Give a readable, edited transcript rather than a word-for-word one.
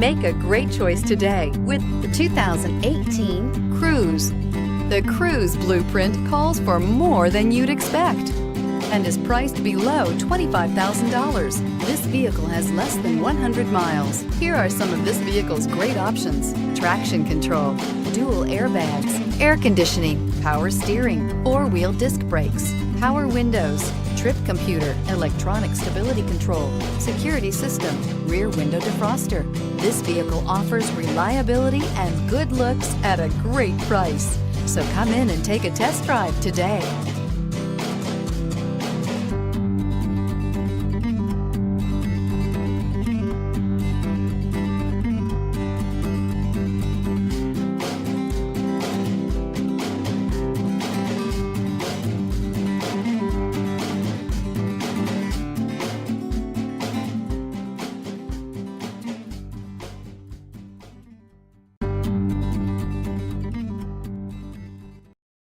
Make a great choice today with the 2018 Cruze. The Cruze blueprint calls for more than you'd expect and is priced below $25,000. This vehicle has less than 100 miles. Here are some of this vehicle's great options: traction control, dual airbags, air conditioning, power steering, four-wheel disc brakes, power windows, trip computer, electronic stability control, security system, rear window defroster. This vehicle offers reliability and good looks at a great price. So come in and take a test drive today.